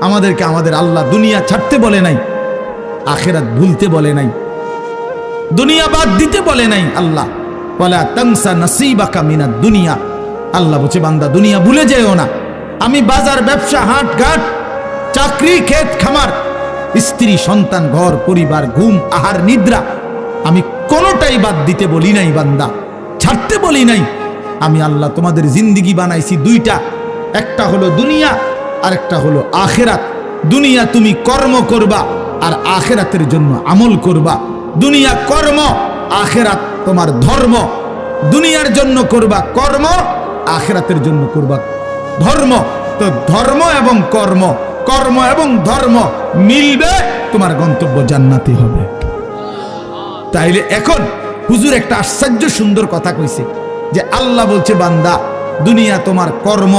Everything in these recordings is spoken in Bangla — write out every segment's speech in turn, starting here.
আমাদেরকে আমাদের আল্লাহ দুনিয়া ছাড়তে বলে নাই, আখিরাত ভুলতে বলে নাই, দুনিয়া বাদ দিতে বলে নাই। আল্লাহ ওয়ালা তানসা নাসিবাকা মিনাদ দুনিয়া, আল্লাহ বলছে বান্দা দুনিয়া ভুলে যেও না। আমি বাজার, ব্যবসা, হাট ঘাট, চাকরি, ক্ষেত খামার, স্ত্রী, সন্তান, ঘর পরিবার, ঘুম, আহার, নিদ্রা, আমি কোনোটাই বাদ দিতে বলি নাই বান্দা, ছাড়তে বলি নাই। আমি আল্লাহ তোমাদের জিন্দিগি বানাইছি দুইটা, একটা হলো দুনিয়া আর একটা হলো আখিরাত। দুনিয়া তুমি কর্ম করবা আর আখিরাতের জন্য আমল করবা। দুনিয়া কর্ম, আখিরাত তোমার ধর্ম। দুনিয়ার জন্য করবা কর্ম, আখিরাতের জন্য করবা ধর্ম। তো ধর্ম এবং কর্ম, কর্ম এবং ধর্ম মিলবে, তোমার গন্তব্য জান্নাতি হবে। তাইলে এখন হুজুর একটা আশ্চর্য সুন্দর কথা কইছে যে আল্লাহ বলছে বান্দা দুনিয়া তোমার কর্ম,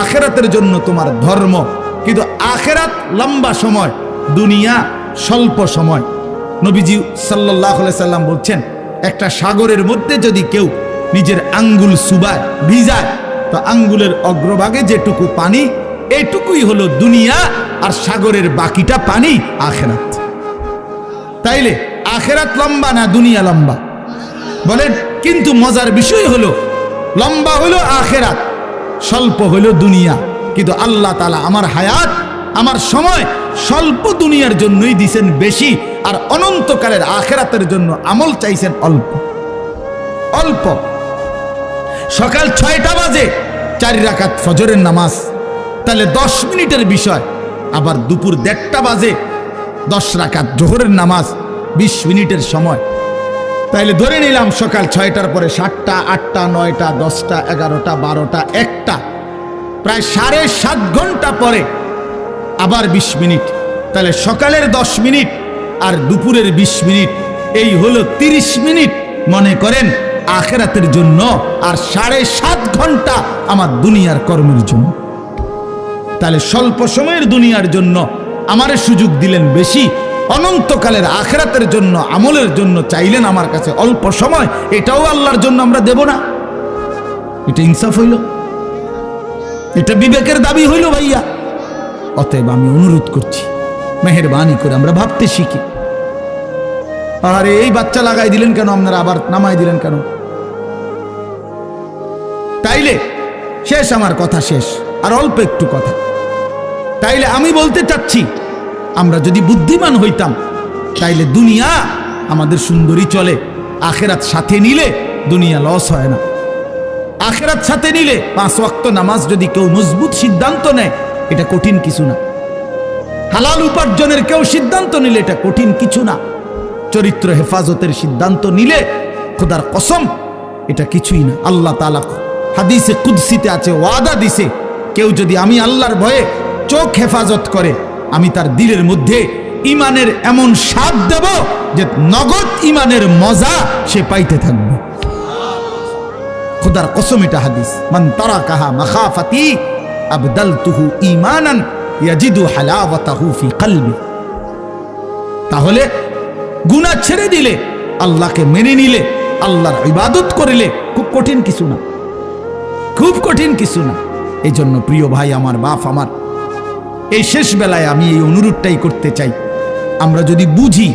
আখিরাতের জন্য তোমার ধর্ম। কিন্তু আখিরাত লম্বা সময়, দুনিয়া স্বল্প সময়। নবীজি সাল্লাল্লাহু আলাইহি সাল্লাম বলছেন একটা সাগরের মধ্যে যদি কেউ নিজের আঙ্গুল চুবায়, ভিজায়, তো আঙ্গুলের অগ্রভাগে যেটুকু পানি, এইটুকুই হলো দুনিয়া, আর সাগরের বাকিটা পানি আখিরাত। তাইলে আখিরাত লম্বা না দুনিয়া লম্বা বলেন? কিন্তু মজার বিষয় হলো লম্বা হলো আখিরাত, স্বল্প হলো দুনিয়া। কিন্তু আল্লাহ তাআলা আমার হায়াত, আমার সময় স্বল্প দুনিয়ার জন্যই দিছেন বেশি, আর অনন্তকালের আখিরাতের জন্য আমল চাইছেন অল্প অল্প। সকাল 6টা বাজে 4 রাকাত ফজরের নামাজ, তাহলে 10 মিনিটের বিষয়। আবার দুপুর 1:30 বাজে 10 রাকাত জোহরের নামাজ, 20 মিনিটের সময়। তাইলে ধরে নিলাম সকাল 6টার পরে 7টা, 8টা, 9টা, 10টা, 11টা, 12টা, 1টা, প্রায় 7.5 ঘন্টা পরে আবার 20 মিনিট। তাহলে সকালের 10 মিনিট আর দুপুরের 20 মিনিট, এই হলো 30 মিনিট মনে করেন আখিরাতের জন্য, আর 7.5 ঘন্টা আমার দুনিয়ার কর্মের জন্য। তাহলে স্বল্প সময়ের দুনিয়ার জন্য আমারে সুযোগ দিলেন বেশি, অনন্তকালের আখিরাতের জন্য আমলের জন্য চাইলেন আমার কাছে অল্প সময়। এটাও আল্লাহর জন্য আমরা দেব না? এটা ইনসাফ হইল? এটা বিবেকের দাবি হইল ভাইয়া? অতএব আমি অনুরোধ করছি, মেহেরবানি করে আমরা ভাবতে শিখি। আরে এই বাচ্চা লাগাই দিলেন কেন আপনারা, আবার নামাই দিলেন কেন? তাইলে শেষ, আমার কথা শেষ, আর অল্প একটু কথা। তাইলে আমি বলতে চাচ্ছি, আমরা যদি বুদ্ধিমান হইতাম তাইলে দুনিয়া আমাদের সুন্দরী চলে, আখিরাত সাথে নিলে দুনিয়া লস হয় না। আখিরাত সাথে নিলে 5 ওয়াক্ত নামাজ যদি কেউ মজবুত সিদ্ধান্ত নেয়, এটা কঠিন কিছু না। হালাল উপার্জনের কেউ সিদ্ধান্ত নিলে এটা কঠিন কিছু না। চরিত্র হেফাজতের সিদ্ধান্ত নিলে খোদার কসম এটা কিছুই না। আল্লাহ তাআলা হাদিসে কুদসিতে আছে, ওয়াদা দিছে, কেউ যদি আমি আল্লাহর ভয়ে চোখ হেফাজত করে, আমি তার দিলের মধ্যে ইমানের এমন স্বাদ দেব যে নগদ ইমানের মজা সে পাইতে থাকবে। খোদার কসম, এটা হাদিস। মান তারাকাহা মাখাফাতি আবদালতুহু ঈমানান ইয়াজিদু হালাওয়াতাহু ফি কলবি। তাহলে গুনাহ ছেড়ে দিলে, আল্লাহকে মেনে নিলে, আল্লাহর ইবাদত করিলে খুব কঠিন কিছু না, খুব কঠিন কিছু না। এই জন্য প্রিয় ভাই আমার, বাপ আমার, এই শেষ বেলায় আমি এই অনুরোধটাই করতে চাই, আমরা যদি বুঝি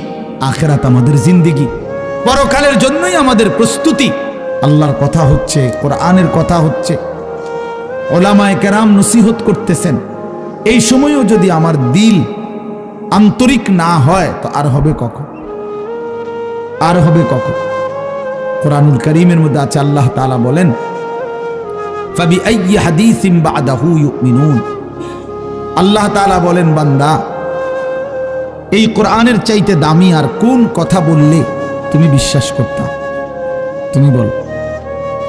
আখিরাত আমাদের জিন্দেগি, পরকালের জন্যই আমাদের প্রস্তুতি। আল্লাহর কথা হচ্ছে, কোরআনের কথা হচ্ছে, ওলামায়ে কেরাম নসিহত করতেছেন, এই সময়ও যদি আমার দিল আন্তরিক না হয় তো আর হবে কখন? আর হবে কখন? কোরআনুল কারীমের মধ্যে আছে, আল্লাহ তাআলা বলেন, ফাবিআইয়ি হাদিসিন বা'দাহু ইউমিনুন। আল্লাহ তাআলা বলেন, বান্দা এই কোরআনের চাইতে দামি আর কোন কথা বললে তুমি বিশ্বাস করতা? তুমি বলো।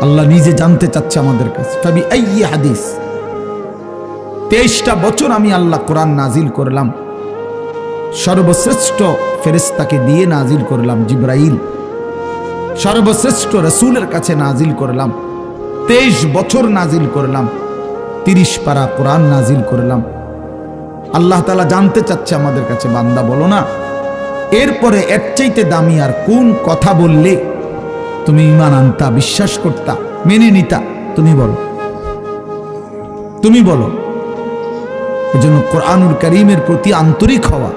আল্লাহ নিজে জানতে চাচ্ছে আমাদের কাছে। ফাবিআইয়ি হাদিস, 23টা বছর আমি আল্লাহ কোরআন নাজিল করলাম, সর্বশ্রেষ্ঠ ফেরেশতাকে দিয়ে নাজিল করলাম, জিবরাইল, সর্বশ্রেষ্ঠ রাসূলের কাছে নাজিল করলাম, 23 বছর নাজিল করলাম, 30 পারা কোরআন নাজিল করলাম। আল্লাহ তাআলা জানতে চাচ্ছে আমাদের কাছে, বান্দা বলো না এরপরে এর চাইতে দামি আর কোন কথা বললে তুমি ঈমান আনতা, বিশ্বাস করতা, মেনে নিতা? তুমি বলো, তুমি বলো। এজন্য কোরআনুল কারীমের প্রতি আন্তরিক হওয়া,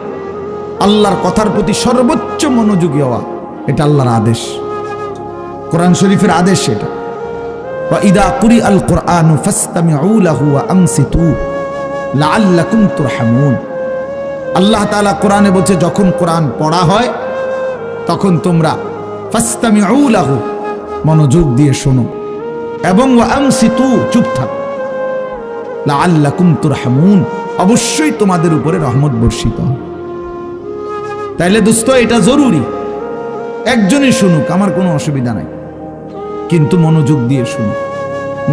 আল্লাহর কথার প্রতি সর্বোচ্চ মনোযোগী হওয়া, এটা আল্লাহর আদেশ, কোরআন শরীফের আদেশ এটা। ওয়া ইদা কুরিআল কুরআনু ফাসতামিউ লাহু ওয়া আনসিতু লাআল্লাকুম তুরহামুন। আল্লাহ তাআলা কোরআনে বলছে যখন কোরআন পড়া হয় তখন তোমরা ফাসতামিউ লাহু, মনোযোগ দিয়ে শোনো, এবং ওয়া আনসিতু, চুপ থাকো, লাআল্লাকুম তুরহামুন, অবশ্যই তোমাদের উপরে রহমত বর্ষিত হবে। তাইলে দোস্ত এটা জরুরি, একজনই শুনুক, আমার কোনো অসুবিধা নাই, কিন্তু মনোযোগ দিয়ে শুনুক।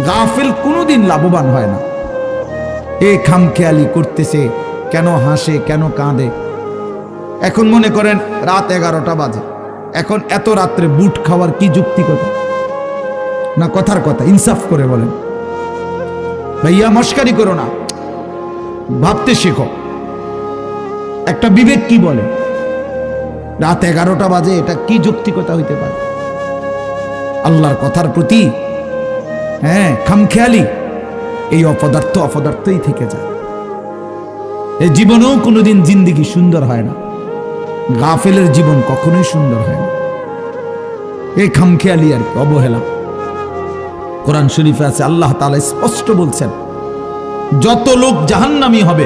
গাফিল কোনোদিন লাভবান হয় না। এ খামখেয়ালি করতেছে, কেন হাসে, কেন কাঁদে। এখন মনে করেন রাত 11টা বাজে, এখন এত রাত্রে বুট খাওয়ার কি যুক্তিকতা? না কথার কথা, ইনসাফ করে বলেন। ভাইয়া মস্কারি করো না, ভাবতে শেখো। একটা বিবেক কি বলে? রাত 11টা বাজে, এটা কি যৌক্তিকতা হইতে পারে? আল্লাহর কথার প্রতি খামখেয়ালি, এই অপদার্থই থেকে যায়। এই জীবনেও কোনোদিন জিন্দেগি সুন্দর হয় না, গাফেলের জীবন কখনোই সুন্দর হয় না। এই খামখেয়ালি আর কি, অবহেলা। কোরআন শরীফে আছে, আল্লাহ তাআলা স্পষ্ট বলছেন, যত লোক জাহান্নামী হবে,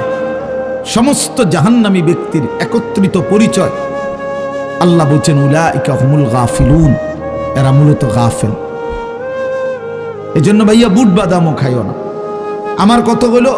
সমস্ত জাহান্নামী ব্যক্তির একত্রিত পরিচয় আল্লাহ বলছেন উলাইকা হুমুল গাফিলুন, এরা মূলত গাফেল। এজন্য ভাইয়া বুট বাদামও খাইও না। আমার কত হলো